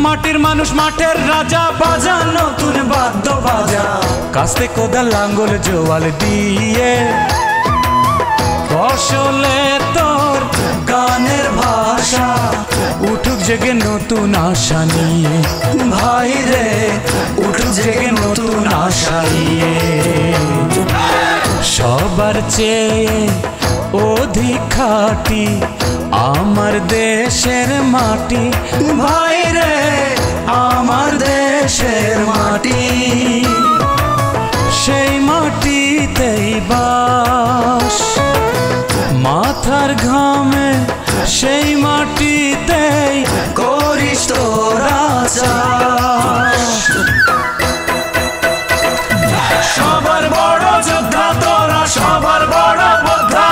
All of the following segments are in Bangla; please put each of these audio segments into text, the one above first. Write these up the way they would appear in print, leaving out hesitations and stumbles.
মাটির মানুষ মাঠের রাজা, বাজা নতুন বাদ্য বাজা, কাস্তে কোদাল লাঙ্গল জোয়াল দিয়ে, ফসলে তোর গানের ভাষা, উঠুক জেগে নতুন আশা নিয়ে, ভাই রে উঠুক জেগে নতুন আশা নিয়ে। সবার চেয়ে অধিক খাঁটি আমার দেশের মাটি, ভাই রে আমার দেশের মাটি, সেই মাটিতেই বাস, মাথার ঘামে সেই মাটিতেই করিস তোরা চাষ। সবার বড় যোদ্ধা তোরা, সবার বড় যোদ্ধা,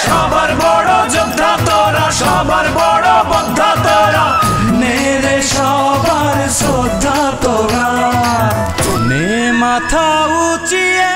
সবার বড় যোদ্ধা তোরা, সবার বড় যোদ্ধা তোরা, নেরে সবার শ্রদ্ধা তোরা, নে মাথা উঁচিয়ে।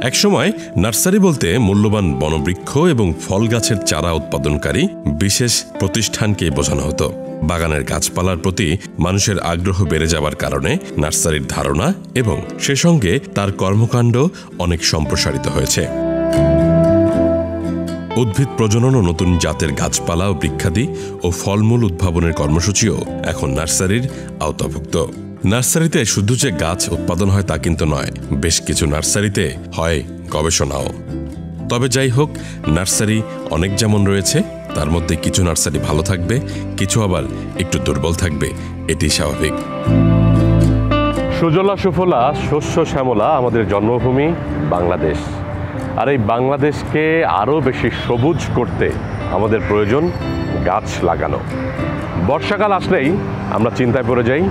একসময় নার্সারি বলতে মূল্যবান বনবৃক্ষ এবং ফল গাছের চারা উৎপাদনকারী বিশেষ প্রতিষ্ঠানকে বোঝানো হতো। বাগানের গাছপালার প্রতি মানুষের আগ্রহ বেড়ে যাওয়ার কারণে নার্সারির ধারণা এবং সে সঙ্গে তার কর্মকাণ্ড অনেক সম্প্রসারিত হয়েছে। উদ্ভিদ প্রজনন ও নতুন জাতের গাছপালা ও বৃক্ষাদি ও ফলমূল উদ্ভাবনের কর্মসূচিও এখন নার্সারির আওতাভুক্ত। নার্সারিতে শুধু যে গাছ উৎপাদন হয় তা কিন্তু নয়, বেশ কিছু নার্সারিতে হয় গবেষণাও। তবে যাই হোক, নার্সারি অনেক যেমন রয়েছে, তার মধ্যে কিছু নার্সারি ভালো থাকবে, কিছু আবার একটু দুর্বল থাকবে, এটি স্বাভাবিক। সুজলা সুফলা শস্য শ্যামলা আমাদের জন্মভূমি বাংলাদেশ, আর এই বাংলাদেশকে আরও বেশি সবুজ করতে আমাদের প্রয়োজন গাছ লাগানো। বর্ষাকাল আসলেই আমরা চিন্তায় পড়ে যাই,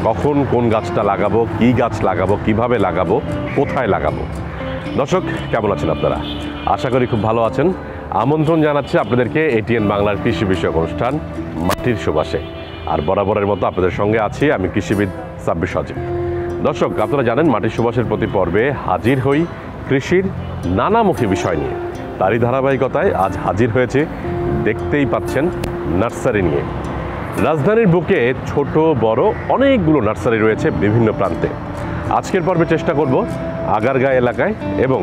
কখন কোন গাছটা লাগাবো, কি গাছ লাগাবো, কিভাবে লাগাবো, কোথায় লাগাবো। দর্শক কেমন আছেন আপনারা? আশা করি খুব ভালো আছেন। আমন্ত্রণ জানাচ্ছি আপনাদেরকে এটিএন বাংলার কৃষি বিষয়ক অনুষ্ঠান মাটির সুবাসে। আর বরাবরের মতো আপনাদের সঙ্গে আছি আমি কৃষিবিদ সাব্বির সজীব। দর্শক, আপনারা জানেন মাটির সুবাসের প্রতি পর্বে হাজির হই কৃষির নানামুখী বিষয় নিয়ে। তারই ধারাবাহিকতায় আজ হাজির হয়েছে, দেখতেই পাচ্ছেন, নার্সারি নিয়ে। রাজধানীর বুকে ছোট বড় অনেকগুলো নার্সারি রয়েছে বিভিন্ন প্রান্তে। আজকের পর্বে চেষ্টা করব আগারগাঁও এলাকায় এবং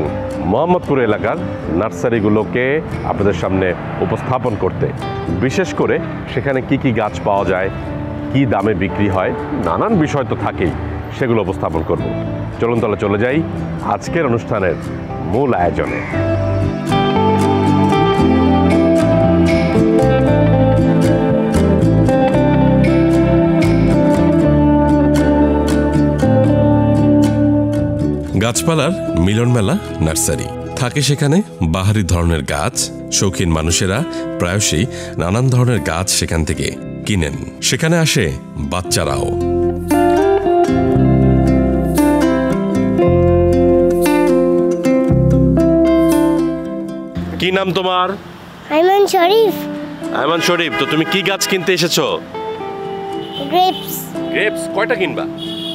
মোহাম্মদপুর এলাকার নার্সারিগুলোকে আপনাদের সামনে উপস্থাপন করতে। বিশেষ করে সেখানে কি কি গাছ পাওয়া যায়, কি দামে বিক্রি হয়, নানান বিষয় তো থাকেই, সেগুলো উপস্থাপন করব। চলুন তাহলে চলে যাই আজকের অনুষ্ঠানের মূল আয়োজনে। গাছপালার মিলন মেলা নার্সারি থাকে। সেখানে বাহারি ধরনের গাছ, শৌখিন মানুষেরা প্রায়শই নানান ধরনের গাছ সেখান থেকে কিনেন। সেখানে আসে বাচ্চারাও। কি নাম তোমার? আইমান শরীফ। আইমান শরীফ, তো তুমি কি গাছ কিনতে এসেছো? গ্রেপস। গ্রেপস কয়টা কিনবা?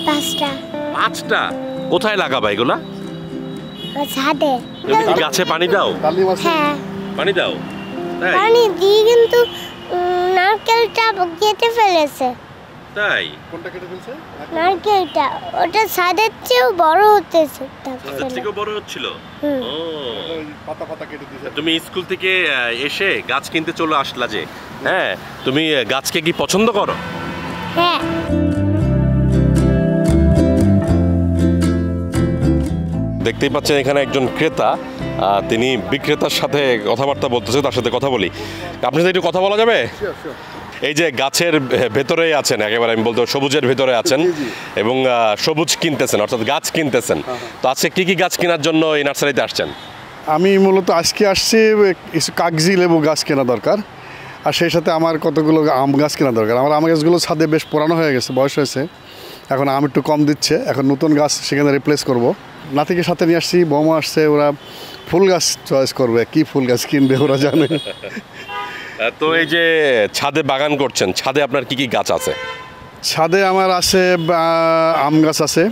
5টা। 5টা? কোথায় লাগাবা এগুলা? ছাদে। তুমি কি গাছে পানি দাও? হ্যাঁ, পানি দাও। তাই? পানি দিই, কিন্তু নারকেলটা কেটে ফেলেছে। তাই? কোনটা কেটে ফেলছে? নারকেলটা, ওটা ছাদের চেয়েও বড় হতেছে। ছাদের থেকেও বড় হচ্ছিল। ও, পাতা পাতা কেটে দিয়েছে। তুমি স্কুল থেকে এসে গাছ কিনতে চলে আসলা যে, হ্যাঁ, তুমি গাছকে কি পছন্দ করো? হ্যাঁ। দেখতেই পাচ্ছেন এখানে একজন ক্রেতা, তিনি বিক্রেতার সাথে কথাবার্তা বলতেছে, তার সাথে কথা বলি। আপনার সাথে একটু কথা বলা যাবে? এই যে গাছের ভেতরে আছেন, একেবারে আমি বলতে সবুজের ভেতরে আছেন এবং সবুজ কিনতেছেন, অর্থাৎ গাছ কিনতেছেন। তো আজকে কি কি গাছ কেনার জন্য এই নার্সারিতে আসছেন? আমি মূলত আজকে আসছি কিছু কাগজি লেবু গাছ কেনা দরকার, আর সেই সাথে আমার কতগুলো আম গাছ কেনা দরকার। আমার আম গাছগুলো ছাদে বেশ পুরানো হয়ে গেছে, বয়স হয়েছে, এখন আম একটু কম দিচ্ছে, এখন নতুন গাছ সেখানে রিপ্লেস করব। নাতিকে সাথে নিয়ে আসছি, বৌমা আসছে, ওরা ফুল গাছ চয়েস করবে, কি ফুল গাছ কিনবে ওরা জানে। তো এই যে ছাদে বাগান করছেন, ছাদে আপনার কি কি গাছ আছে? ছাদে আমার আছে আম গাছ আছে,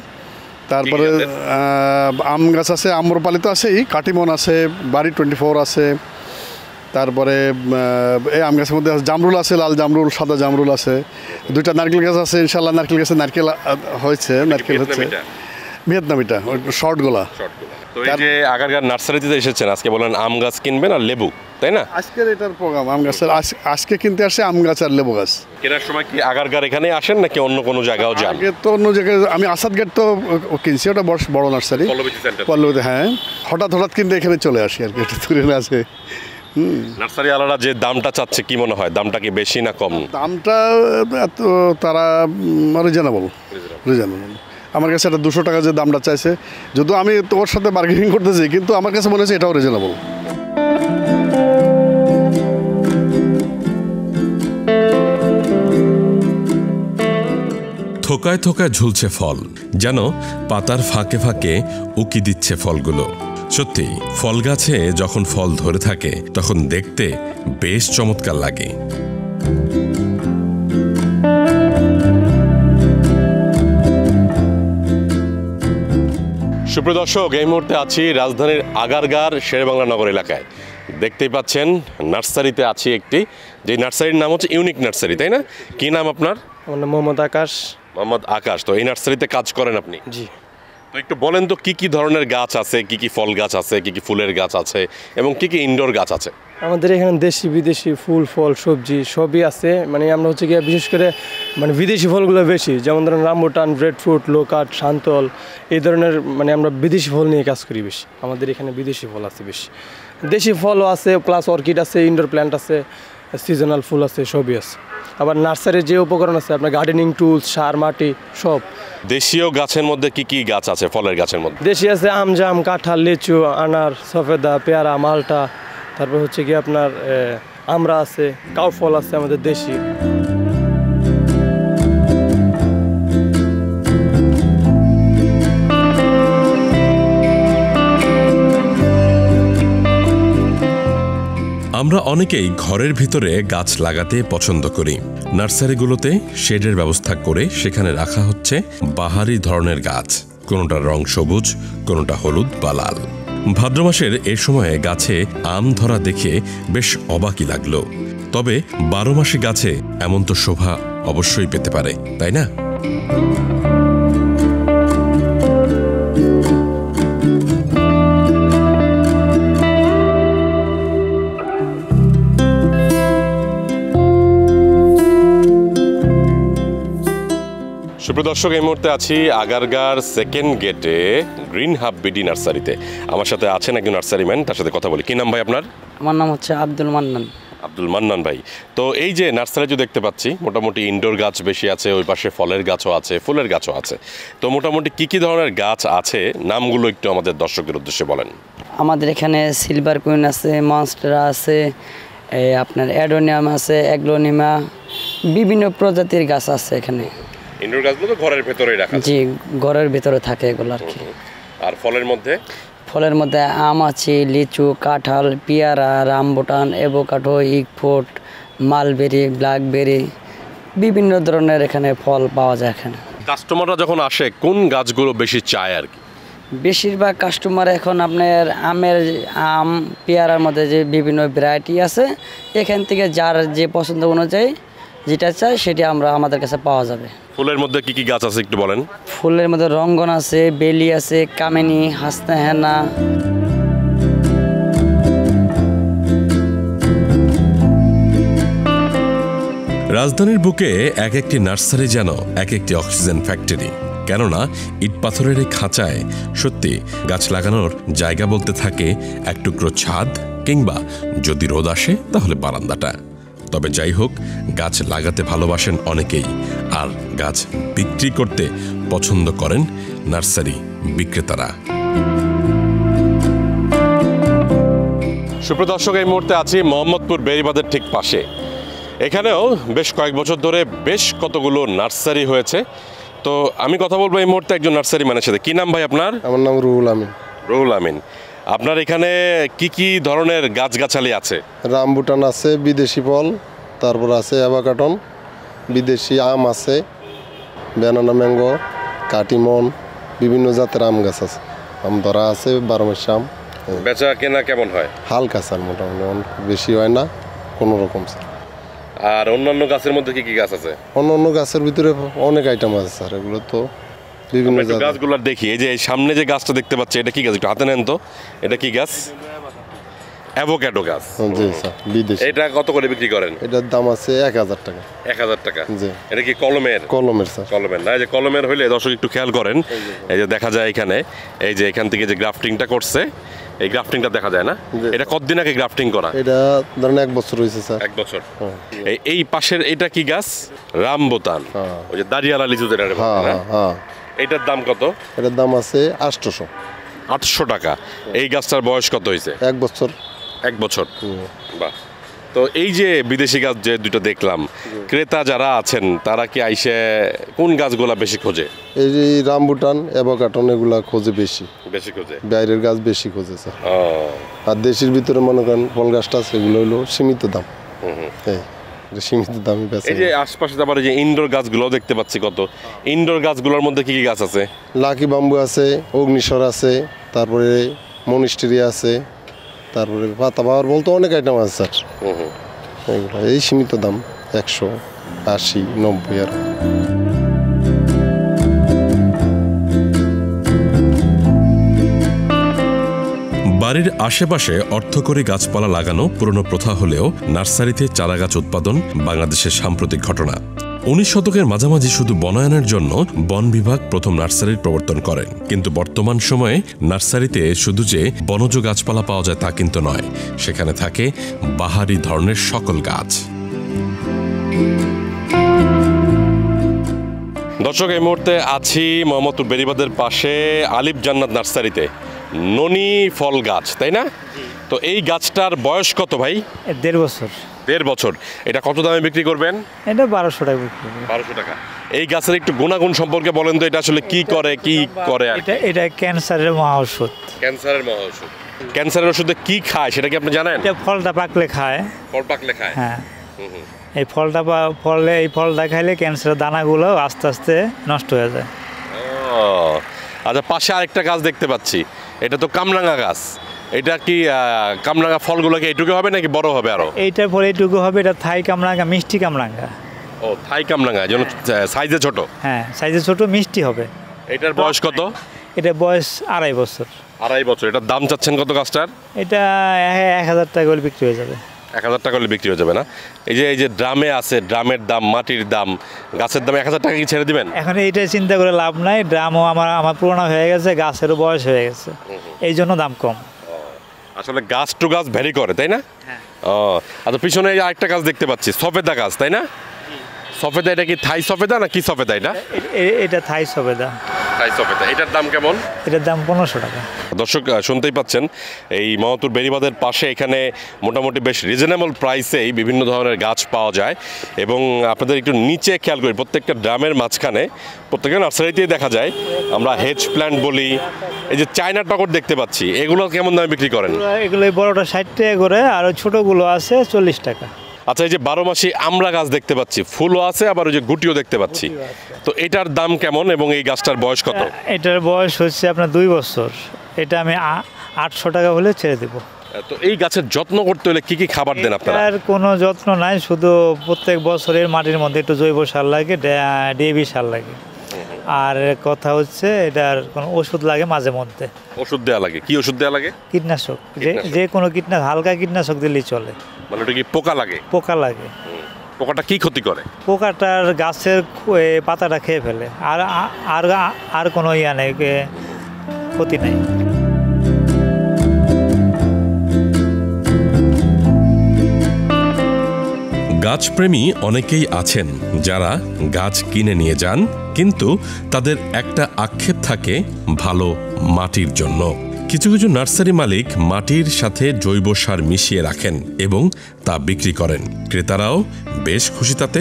তারপরে কি কি আম গাছ আছে, আম্রপালি তো আছেই, কাটিমন আছে, বাড়ি 24 আছে, তারপরে এই আম গাছের মধ্যে জামরুল আছে, লাল জামরুল, সাদা জামরুল আছে, 2টা নারকেল গাছ আছে, ইনশাল্লাহ নারকেল গাছে নারকেল হয়েছে, নারকেল হচ্ছে ভিয়েতনামিটা, শর্টগুলা। তো এই যে আগারগাঁও নার্সারিতে এসেছেন, আজকে বলেন আম গাছ কিনবেন আর লেবু, তাই না? আজকের এটার প্রোগ্রাম আম গাছের, আজকে কিনতে আসে আম গাছ আর লেবু গাছ। কেনার সময় কি আগারগাঁও এখানে আসেন নাকি অন্য কোনো জায়গাও যান? আগে তো অন্য জায়গায়, আমি আসাদগেট তো কিনছি, ওটা বড় নার্সারি পল্লবীতে, হ্যাঁ। হঠাৎ কিন্তু এখানে চলে আসি আর কি, এটা দূরে না আছে। নার্সারি আলাদা যে দামটা চাচ্ছে, কি মনে হয় দামটা কি বেশি না কম? দামটা এত তারা রিজনেবল। আমার কাছে এটা 200 টাকা যে দামটা চাইছে, যদিও আমি তোর সাথে বার্গেনিং করতেছি, কিন্তু আমার কাছে মনে হচ্ছে এটাও রিজনেবল। থোকায় থোকায় ঝুলছে ফল, যেন পাতার ফাঁকে ফাঁকে উকি দিচ্ছে ফলগুলো। সত্যি ফল গাছে যখন ফল ধরে থাকে তখন দেখতে বেশ চমৎকার লাগে। সুপ্রিয় দর্শক, এই মুহূর্তে আছি রাজধানীর আগারগাঁওর শেরেবাংলা নগর এলাকায়। দেখতেই পাচ্ছেন নার্সারিতে আছি একটি, যে নার্সারির নাম হচ্ছে ইউনিক নার্সারি, তাই না? কি নাম আপনার? আমার নাম মোহাম্মদ আকাশ। মোহাম্মদ আকাশ। তো এই নার্সারিতে কাজ করেন আপনি? জি। তো একটু বলেন তো কি কি ধরনের গাছ আছে, কি কি ফল গাছ আছে, কি কি ফুলের গাছ আছে এবং কি কি ইনডোর গাছ আছে? আমাদের এখানে দেশি বিদেশি ফুল ফল সবজি সবই আছে। মানে আমরা হচ্ছে গিয়ে বিশেষ করে মানে বিদেশি ফলগুলো বেশি, যেমন ধরেন রামবুটান, ব্রেড ফ্রুট, লোকাট, শান্তল, এই ধরনের মানে আমরা বিদেশি ফল নিয়ে কাজ করি বেশি। আমাদের এখানে বিদেশি ফল আছে বেশি, দেশি ফলও আছে, প্লাস অর্কিড আছে, ইনডোর প্ল্যান্ট আছে, সিজনাল ফুল আছে, সবই আছে। আবার নার্সারির যে উপকরণ আছে আপনার গার্ডেনিং টুলস, সার, মাটি সব। দেশীয় গাছের মধ্যে কি কি গাছ আছে ফলের গাছের মধ্যে? দেশি আছে আম, জাম, কাঁঠাল, লিচু, আনার, সফেদা, পেয়ারা, মালটা, তারপর হচ্ছে কি আপনার আমরা আছে, কাউ ফল আছে আমাদের দেশি। আমরা অনেকেই ঘরের ভিতরে গাছ লাগাতে পছন্দ করি। নার্সারিগুলোতে শেডের ব্যবস্থা করে সেখানে রাখা হচ্ছে বাহারি ধরনের গাছ, কোনোটার রং সবুজ, কোনোটা হলুদ বা লাল। ভাদ্র মাসের এ সময়ে গাছে আম ধরা দেখে বেশ অবাকই লাগলো। তবে 12 মাসে গাছে এমন তো শোভা অবশ্যই পেতে পারে, তাই না? সুপ্রিয় দর্শক, এই মুহূর্তে আছি আগারগাঁওর সেকেন্ড গেটে গ্রিন হাব বিডি নার্সারিতে। আমার সাথে আছেন একজন নার্সারিম্যান, তার সাথে কথা বলি। কি নাম ভাই আপনার? আমার নাম হচ্ছে আব্দুল মান্নান। আব্দুল মান্নান ভাই, তো এই যে নার্সারি যে দেখতে পাচ্ছি, মোটামুটি ইনডোর গাছ বেশি আছে, ওই পাশে ফলের গাছও আছে, ফুলের গাছও আছে। তো মোটামুটি কি কি ধরনের গাছ আছে, নামগুলো একটু আমাদের দর্শকদের উদ্দেশ্যে বলেন। আমাদের এখানে সিলভার কুইন আছে, মনস্টেরা আছে, আপনার অ্যাডোনিয়াম আছে, অ্যাগ্লোনিমা, বিভিন্ন প্রজাতির গাছ আছে এখানে। ইনডোর গাছগুলো তো ঘরের ভেতরেই রাখা? জি, ঘরের ভিতরে থাকে এগুলো আর কি। আর ফলের মধ্যে? ফলের মধ্যে আম আছে, লিচু, কাঁঠাল, পেয়ারা, রামবুটান, অ্যাভোকাডো, ইগফ্রুট, মালবেরি, ব্ল্যাকবেরি, বিভিন্ন ধরনের এখানে ফল পাওয়া যায় এখানে। কাস্টমাররা যখন আসে কোন গাছগুলো বেশি চায় আর কি? বেশিরভাগ কাস্টমার এখন আপনার আম পেয়ারার মধ্যে যে বিভিন্ন ভ্যারাইটি আছে, এখান থেকে যার যে পছন্দ অনুযায়ী যেটা চাই সেটা আমাদের কাছে পাওয়া যাবে। ফুলের মধ্যে কি কি গাছ আছে একটু বলেন। ফুলের মধ্যে রঙ্গন আছে, বেলি আছে, কামিনী, হাসনা হেনা। রাজধানীর বুকে এক একটি নার্সারি যেন এক একটি অক্সিজেন ফ্যাক্টরি। কেননা ইট পাথরের এই খাঁচায় সত্যি গাছ লাগানোর জায়গা বলতে থাকে এক টুকরো ছাদ, কিংবা যদি রোদ আসে তাহলে বারান্দাটা। তবে যাই হোক, গাছ লাগাতে ভালোবাসেন অনেকেই, আর গাছ বিক্রি করতে পছন্দ করেন নার্সারি বিক্রেতারা। সুপ্রিয় দর্শক, এই মুহূর্তে আছি মোহাম্মদপুর বেড়িবাঁধের ঠিক পাশে। এখানেও বেশ কয়েক বছর ধরে বেশ কতগুলো নার্সারি হয়েছে, তো আমি কথা বলবো এই মুহূর্তে একজন নার্সারি ম্যানের সাথে। কি নাম ভাই আপনার? আমার নাম রুহুল আমিন। রুহুল আমিন, আপনার এখানে কি কি ধরনের গাছগাছালি আছে? রামবুটান আছে, বিদেশি ফল, তারপর আছে অ্যাভাকাডন, বিদেশি আম আছে, ব্যানানা ম্যাঙ্গো, কাটিমন, বিভিন্ন জাতের আম গাছ আছে। আম ধরা আছে 12 মাস আম। বেচা কেনা কেমন হয়? হালকা স্যার, মোটামুটি অনেক বেশি হয় না, কোনো রকম স্যার। আর অন্যান্য গাছের মধ্যে কি কি গাছ আছে? অন্য গাছের ভিতরে অনেক আইটেম আছে স্যার, এগুলো তো বিভিন্ন আমরা একটু গাছগুলো দেখি। এই যে এই সামনে যে গাছটা দেখতে পাচ্ছি, এটা কি গাছ? একটু হাতে নেন তো। এটা কি গাছ? অ্যাভোক্যাডো গাছ। জি স্যার, বিদেশি। এটা কত করে বিক্রি করেন? এটার দাম আছে 1000 টাকা। 1000 টাকা? জি। এটা কি কলমের? কলমের স্যার। কলমের না, এই যে কলমের হইলে দর্শক একটু খেয়াল করেন, এই যে দেখা যায় এখানে, এই যে এখান থেকে যে গ্রাফটিংটা করছে, এই গ্রাফটিংটা দেখা যায় না? এটা কতদিন আগে গ্রাফটিং করা? এটা ধরেন 1 বছর হয়েছে স্যার। 1 বছর। এই পাশের এটা কি গাছ? রামবুটান। ওই যে দাঁড়িয়ালা লিচু যেটা বলে না? হ্যাঁ। এটার দাম কত? এটার দাম আছে 800। 800 টাকা। এই গাছটার বয়স কত হয়েছে? 1 বছর। 1 বছর। বাহ। তো এই যে বিদেশি গাছ যে দুটো দেখলাম, ক্রেতা যারা আছেন তারা কি আইসে কোন গাছগুলা বেশি খোঁজে? এই যে রামবুটান, অ্যাভাকাডন এগুলা খোঁজে বেশি খোঁজে। বাইরের গাছ বেশি খোঁজে স্যার। ও। আর দেশের ভিতরে মনে করেন ফল গাছটা আছে, এগুলো হলো সীমিত দাম। সীমিত দামে বেচে। এই যে আশপাশে আবার যে ইনডোর গাছগুলো দেখতে পাচ্ছি, কত ইনডোর গাছগুলোর মধ্যে কি কি গাছ আছে? লাকি বাম্বু আছে, অগ্নিস্বর আছে, তারপরে মনিস্টেরিয়া আছে, তারপরে পাতাবাহার বলতে অনেক আইটেম আছে স্যার। এগুলো এই সীমিত দাম 180, 90 আর। বাড়ির আশেপাশে অর্থকরী গাছপালা লাগানো পুরনো প্রথা হলেও নার্সারিতে চারাগাছ উৎপাদন বাংলাদেশের সাম্প্রতিক ঘটনা। 19 শতকের মাঝামাঝি শুধু বনায়নের জন্য বন বিভাগ প্রথম নার্সারির প্রবর্তন করেন, কিন্তু বর্তমান সময়ে নার্সারিতে শুধু যে বনজ গাছপালা পাওয়া যায় তা কিন্তু নয়, সেখানে থাকে বাহারি ধরনের সকল গাছ। দর্শক, এই মুহূর্তে আছি মোহাম্মদপুর বেরিবাদের পাশে আলিফ জান্নাত নার্সারিতে। ননি ফল গাছ, তাই না? তো এই গাছটার বয়স কত ভাই? 1.5 বছর। 1.5 বছর। এটা কত দামে বিক্রি করবেন? এটা 1200 টাকা বিক্রি করব। 1200 টাকা। এই গাছের একটু গুণাগুণ সম্পর্কে বলেন তো, এটা আসলে কি করে আর এটা ক্যান্সারের মহা ওষুধ। ক্যান্সারের মহা ওষুধ। ক্যান্সারের ওষুধে কি খায় সেটা কি আপনি জানেন? এটা ফলটা পাকলে খায়। ফল পাকলে খায়? হ্যাঁ। এই ফলটা খাইলে ক্যান্সারের দানাগুলো আস্তে আস্তে নষ্ট হয়ে যায়। ও আচ্ছা, পাশে আরেকটা গাছ দেখতে পাচ্ছি, এটা তো কামরাঙা গাছ। এটা কি কামরাঙা ফলগুলো কি এইটুকু হবে নাকি বড় হবে আরো? এইটার পরে এইটুকু হবে। এটা থাই কামরাঙা, মিষ্টি কামরাঙা। ও, থাই কামরাঙা, যেন সাইজে ছোট। হ্যাঁ, সাইজে ছোট, মিষ্টি হবে। এটার বয়স কত? এটা বয়স 2.5 বছর। 2.5 বছর। এটার দাম চাচ্ছেন কত গাছটার? এটা 1000 টাকা করে বিক্রি হয়ে যাবে। 1000 টাকা হলে বিক্রি হয়ে যাবে না? এই যে ড্রামে আছে, ড্রামের দাম, মাটির দাম, গাছের দাম 1000 টাকা কি ছেড়ে দিবেন? এখন এইটা চিন্তা করে লাভ নাই। ড্রামও আমার পুরোনো হয়ে গেছে, গাছেরও বয়স হয়ে গেছে, এই জন্য দাম কম। আসলে গাছ টু গাছ ভ্যারি করে, তাই না? ও আচ্ছা, পিছনে আরেকটা গাছ দেখতে পাচ্ছি, সফেদা গাছ, তাই না? সফেদা, এটা কি থাই সফেদা নাকি সফেদা? এটা থাই সফেদা। থাই সফেদা। এটার দাম কেমন? এটার দাম 1500 টাকা। দর্শক, শুনতেই পাচ্ছেন, এই মোহাম্মদপুর বেরিবাদের পাশে এখানে মোটামুটি বেশ রিজনেবল প্রাইসেই বিভিন্ন ধরনের গাছ পাওয়া যায়। এবং আপনাদের একটু নিচে খেয়াল করি, প্রত্যেকটা ড্রামের মাঝখানে প্রত্যেকটা নার্সারিতেই দেখা যায়, আমরা হেজ প্ল্যান্ট বলি। এই যে চায়না টগর দেখতে পাচ্ছি, এগুলো কেমন দামে বিক্রি করেন? এগুলো বড়টা 60 টাকা করে, আর ছোটোগুলো আছে 40 টাকা। আচ্ছা, এই যে 12 মাসি আমরা গাছ দেখতে পাচ্ছি, ফুলও আছে, আবার ওই যে গুটিও দেখতে পাচ্ছি, তো এটার দাম কেমন এবং এই গাছটার বয়স কত? এটার বয়স হচ্ছে আপনার 2 বছর। এটা আমি 800 টাকা হলে ছেড়ে দেবো। তো এই গাছের যত্ন করতে হলে কি কি খাবার দেন আপনারা? আর কোনো যত্ন নাই, শুধু প্রত্যেক বছরের মাটির মধ্যে একটু জৈব সার লাগে, ডিএপি সার লাগে। আর কথা হচ্ছে এটার কোনো ওষুধ লাগে মাঝে মধ্যে। ওষুধ দেওয়া লাগে? কি ওষুধ দেওয়া লাগে? কীটনাশক। যে কোনো কীটনাশক, হালকা কীটনাশক দিলেই চলে। মানে ওটা কি পোকা লাগে? পোকা লাগে। পোকাটা কি ক্ষতি করে? পোকাটার গাছের পাতাটা খেয়ে ফেলে, আর কোনো নেই, ক্ষতি নেই। গাছপ্রেমী অনেকেই আছেন যারা গাছ কিনে নিয়ে যান, কিন্তু তাদের একটা আক্ষেপ থাকে ভালো মাটির জন্য। কিছু কিছু নার্সারি মালিক মাটির সাথে জৈব সার মিশিয়ে রাখেন এবং তা বিক্রি করেন। ক্রেতারাও বেশ খুশি তাতে।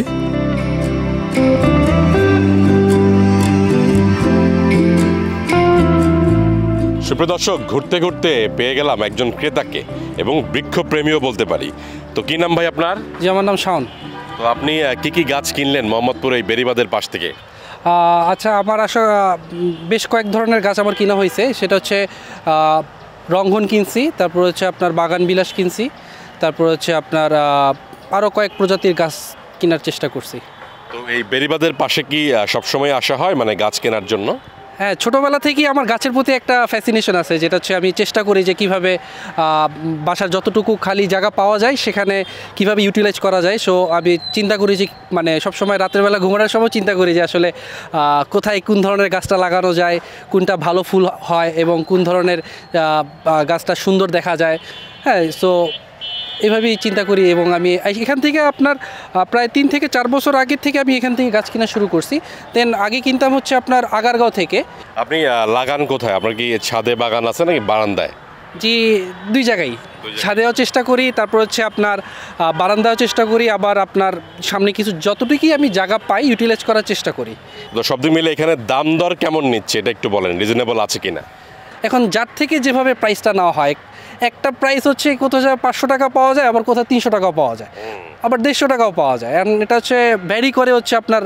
সুপ্রিয় দর্শক, ঘুরতে ঘুরতে পেয়ে গেলাম একজন ক্রেতাকে এবং বৃক্ষপ্রেমীও বলতে পারি। তো কি নাম ভাই আপনার? জি, আমার নাম শাওন। তো আপনি কি কি গাছ কিনলেন মোহাম্মদপুর এই বেড়িবাঁধের পাশ থেকে? আচ্ছা, আমার বেশ কয়েক ধরনের গাছ আমার কিনা হয়েছে। সেটা হচ্ছে রঙ্গন কিনছি, তারপর হচ্ছে আপনার বাগান বিলাস কিনছি, তারপর হচ্ছে আপনার আরও কয়েক প্রজাতির গাছ কেনার চেষ্টা করছি। তো এই বেড়িবাঁধের পাশে কি সবসময় আসা হয় মানে গাছ কেনার জন্য? হ্যাঁ, ছোটোবেলা থেকেই আমার গাছের প্রতি একটা ফ্যাসিনেশন আছে, যেটা হচ্ছে আমি চেষ্টা করি যে কীভাবে বাসার যতটুকু খালি জায়গা পাওয়া যায় সেখানে কিভাবে ইউটিলাইজ করা যায়। সো আমি চিন্তা করি যে মানে সবসময় রাতের বেলা ঘুমানোর সময় চিন্তা করি যে আসলে কোথায় কোন ধরনের গাছটা লাগানো যায়, কোনটা ভালো ফুল হয় এবং কোন ধরনের গাছটা সুন্দর দেখা যায়। হ্যাঁ, সো এভাবেই চিন্তা করি এবং আমি এখান থেকে আপনার প্রায় 3 থেকে 4 বছর আগের থেকে আমি এখান থেকে গাছ কেনা শুরু করছি। দেন আগে কিনতাম হচ্ছে আপনার আগারগাঁও থেকে। আপনি লাগান কোথায়? আপনার কি ছাদে বাগান আছে নাকি বারান্দায়? জি, দুই জায়গায়, ছাদেও চেষ্টা করি, তারপর হচ্ছে আপনার বারান্দাও চেষ্টা করি, আবার আপনার সামনে কিছু যতটুকুই আমি জায়গা পাই ইউটিলাইজ করার চেষ্টা করি। তো সব দিক মিলে এখানে দাম দর কেমন নিচ্ছে এটা একটু বলেন, রিজনেবল আছে কিনা? এখন যার থেকে যেভাবে প্রাইসটা নেওয়া হয়, একটা প্রাইস হচ্ছে কোথাও 500 টাকা পাওয়া যায়, আবার কোথাও 300 টাকাও পাওয়া যায়, আবার 150 টাকাও পাওয়া যায়। আর এটা হচ্ছে ভ্যারি করে হচ্ছে আপনার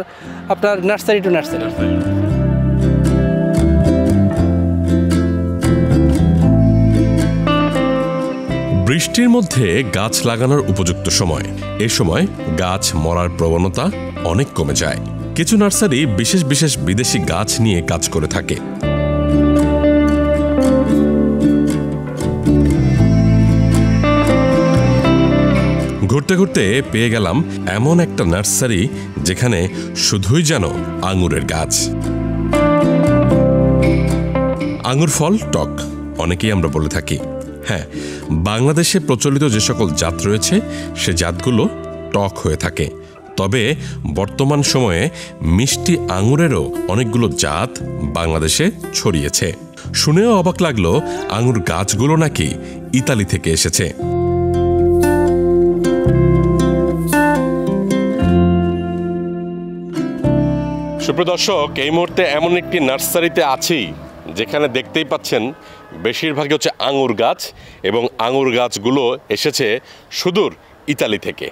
নার্সারি টু নার্সারি। বৃষ্টির মধ্যে গাছ লাগানোর উপযুক্ত সময়। এ সময় গাছ মরার প্রবণতা অনেক কমে যায়। কিছু নার্সারি বিশেষ বিশেষ বিদেশি গাছ নিয়ে কাজ করে থাকে। ঘুরতে ঘুরতে পেয়ে গেলাম এমন একটা নার্সারি যেখানে শুধুই যেন আঙুরের গাছ। আঙুর ফল টক অনেকেই আমরা বলে থাকি। হ্যাঁ, বাংলাদেশে প্রচলিত যে সকল জাত রয়েছে সে জাতগুলো টক হয়ে থাকে। তবে বর্তমান সময়ে মিষ্টি আঙুরেরও অনেকগুলো জাত বাংলাদেশে ছড়িয়েছে। শুনেও অবাক লাগলো আঙুর গাছগুলো নাকি ইতালি থেকে এসেছে। সুপ্রিয় দর্শক, এই মুহূর্তে এমন একটি নার্সারিতে আছি যেখানে দেখতেই পাচ্ছেন বেশিরভাগই হচ্ছে আঙুর গাছ এবং আঙুর গাছগুলো এসেছে সুদূর ইতালি থেকে।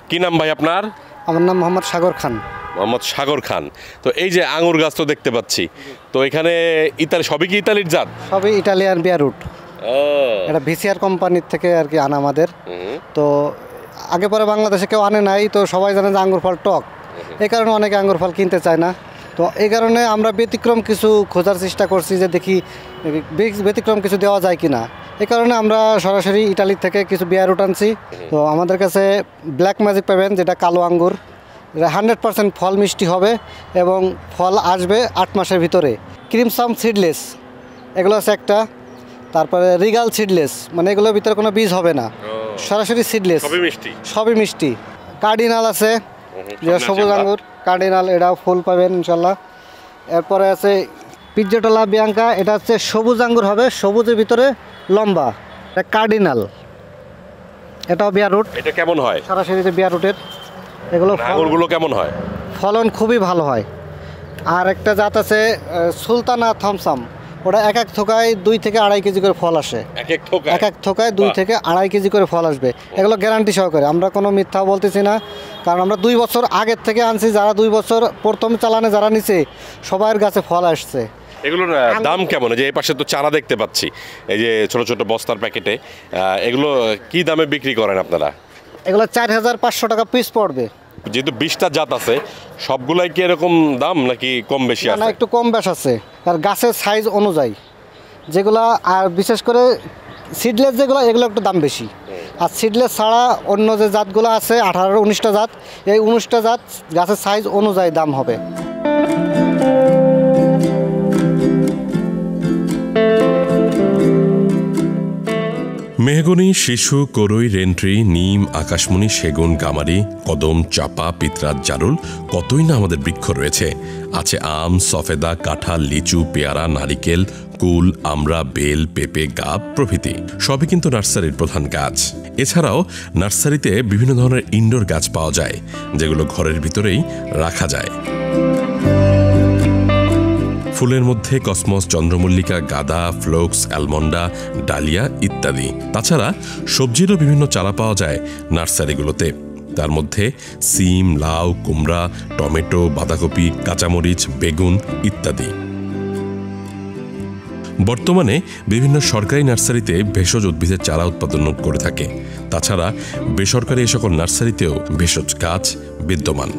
কি নাম ভাই আপনার? আমার নাম মোহাম্মদ সাগর খান। মোহাম্মদ সাগর খান। তো এই যে আঙুর গাছ তো দেখতে পাচ্ছি, তো এখানে ইতালি, সবই কি ইতালির জাত? সবই ইটালিয়ান বিয়ারুট। এটা ভিসিআর কোম্পানির থেকে আর কি আনা আমাদের। তো আগে পরে বাংলাদেশে কেউ আনে নাই, তো সবাই জানে যে আঙ্গুর ফল টক, এই কারণে অনেকে আঙ্গুর ফল কিনতে চায় না। তো এই কারণে আমরা ব্যতিক্রম কিছু খোঁজার চেষ্টা করছি যে দেখি ব্যতিক্রম কিছু দেওয়া যায় কিনা। এই কারণে আমরা সরাসরি ইটালি থেকে কিছু বিয়ারুট আনছি। তো আমাদের কাছে ব্ল্যাক ম্যাজিক পাবেন, যেটা কালো আঙ্গুর, 100% ফল মিষ্টি হবে এবং ফল আসবে 8 মাসের ভিতরে। ক্রিমসাম সিডলেস এগুলো আছে একটা, তারপরে রিগাল সিডলেস, মানে এগুলোর ভিতরে কোনো বীজ হবে না, সরাসরি সিডলেস, সবই মিষ্টি। কার্ডিনাল আছে, যেটা সবুজ আঙ্গুর, কার্ডিনাল, এটাও ফুল পাবেন ইনশাল্লাহ। এরপরে আছে পিজ্জাটোলা বিয়াঙ্কা, এটা হচ্ছে সবুজ আঙ্গুর হবে, সবুজের ভিতরে লম্বা, এটা কার্ডিনাল, এটাও বিয়ারুট। এটা কেমন হয়? সরাসরি বিয়ারুটের এগুলো আঙ্গুরগুলো কেমন হয়? ফলন খুবই ভালো হয়। আর একটা জাত আছে সুলতানা থমসাম, ওটা এক এক থোকায় 2 থেকে 2.5 কেজি করে ফল আসে। এক এক থোকায় 2 থেকে 2.5 কেজি করে ফল আসবে। এগুলো গ্যারান্টি সহকারে, আমরা কোনো মিথ্যা বলতেছি না, কারণ আমরা 2 বছর আগের থেকে আনছি। যারা 2 বছর প্রথম চালানে যারা নিছে সবার গাছে ফল আসছে। এগুলোর দাম কেমন? যে এই পাশে তো চারা দেখতে পাচ্ছি, এই যে ছোট ছোট বস্তার প্যাকেটে, এগুলো কি দামে বিক্রি করেন আপনারা? এগুলো 4500 টাকা পিস পড়বে। যেহেতু 20টা জাত আছে, সবগুলাই কি এরকম দাম নাকি কম বেশি আছে? না, একটু কম বেশ আছে, আর গাছের সাইজ অনুযায়ী যেগুলো, আর বিশেষ করে সিডলেস যেগুলো, এগুলো একটু দাম বেশি। আর সিডলেস ছাড়া অন্য যে জাতগুলো আছে 18-19টা জাত, এই 19টা জাত গাছের সাইজ অনুযায়ী দাম হবে। মেহগনি, শিশু, করই, রেন্ট্রি, নিম, আকাশমণি, সেগুন, গামারি, কদম, চাপা, পিতরাত, জারুল, কতই না আমাদের বৃক্ষ রয়েছে। আছে আম, সফেদা, কাঁঠাল, লিচু, পেয়ারা, নারিকেল, কুল, আমড়া, বেল, পেঁপে, গাব প্রভৃতি সবই কিন্তু নার্সারির প্রধান গাছ। এছাড়াও নার্সারিতে বিভিন্ন ধরনের ইনডোর গাছ পাওয়া যায়, যেগুলো ঘরের ভিতরেই রাখা যায়। ফুলের মধ্যে কসমস, চন্দ্রমল্লিকা, গাঁদা, ফ্লোক্স, অ্যালমন্ডা, ডালিয়া ইত্যাদি। তাছাড়া সবজিরও বিভিন্ন চারা পাওয়া যায় নার্সারিগুলোতে। তার মধ্যে সিম, লাউ, কুমড়া, টমেটো, বাঁধাকপি, কাঁচামরিচ, বেগুন ইত্যাদি। বর্তমানে বিভিন্ন সরকারি নার্সারিতে ভেষজ উদ্ভিদের চারা উৎপাদন করে থাকে। তাছাড়া বেসরকারি এ সকল নার্সারিতেও ভেষজ গাছ বিদ্যমান।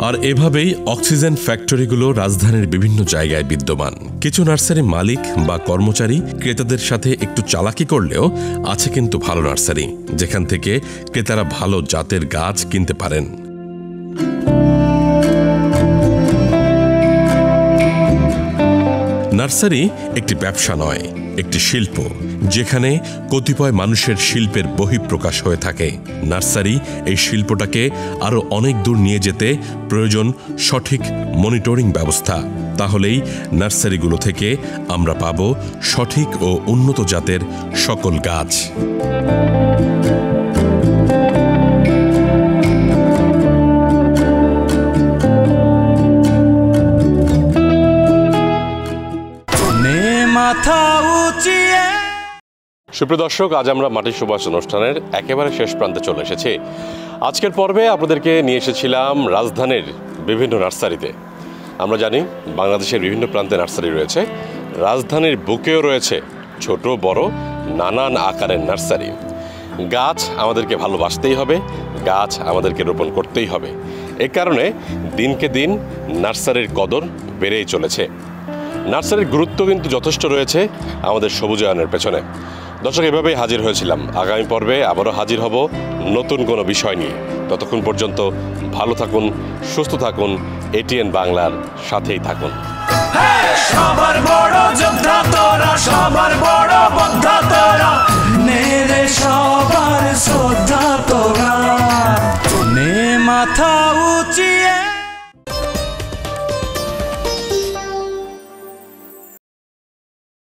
আর এভাবেই অক্সিজেন ফ্যাক্টরিগুলো রাজধানীর বিভিন্ন জায়গায় বিদ্যমান। কিছু নার্সারি মালিক বা কর্মচারী ক্রেতাদের সাথে একটু চালাকি করলেও আছে কিন্তু ভালো নার্সারি, যেখান থেকে ক্রেতারা ভালো জাতের গাছ কিনতে পারেন। নার্সারি একটি ব্যবসা নয়, একটি শিল্প, যেখানে কতিপয় মানুষের শিল্পের বহিঃপ্রকাশ হয়ে থাকে। নার্সারি এই শিল্পটাকে আরও অনেক দূর নিয়ে যেতে প্রয়োজন সঠিক মনিটরিং ব্যবস্থা। তাহলেই নার্সারিগুলো থেকে আমরা পাব সঠিক ও উন্নত জাতের সকল গাছ। সুপ্রিয় দর্শক, আজ আমরা মাটির সুবাস অনুষ্ঠানের একেবারে শেষ প্রান্তে চলে এসেছি। আজকের পর্বে আপনাদেরকে নিয়ে এসেছিলাম রাজধানীর বিভিন্ন নার্সারিতে। আমরা জানি বাংলাদেশের বিভিন্ন প্রান্তে নার্সারি রয়েছে, রাজধানীর বুকেও রয়েছে ছোট বড় নানান আকারের নার্সারি। গাছ আমাদেরকে ভালোবাসতেই হবে, গাছ আমাদেরকে রোপণ করতেই হবে। এ কারণে দিনকে দিন নার্সারির কদর বেড়েই চলেছে। নার্সারির গুরুত্ব কিন্তু যথেষ্ট রয়েছে আমাদের সবুজায়নের পেছনে। দর্শক, এভাবেই হাজির হয়েছিলাম। আগামী পর্বে আবারও হাজির হব নতুন কোনো বিষয় নিয়ে। ততক্ষণ পর্যন্ত ভালো থাকুন, সুস্থ থাকুন, এটিএন বাংলার সাথেই থাকুন। সবার বড় যোদ্ধা তোরা, সবার বড় যোদ্ধা তোরা, নেরে সবার শ্রদ্ধা তোরা, নে মাথা উঁচিয়ে।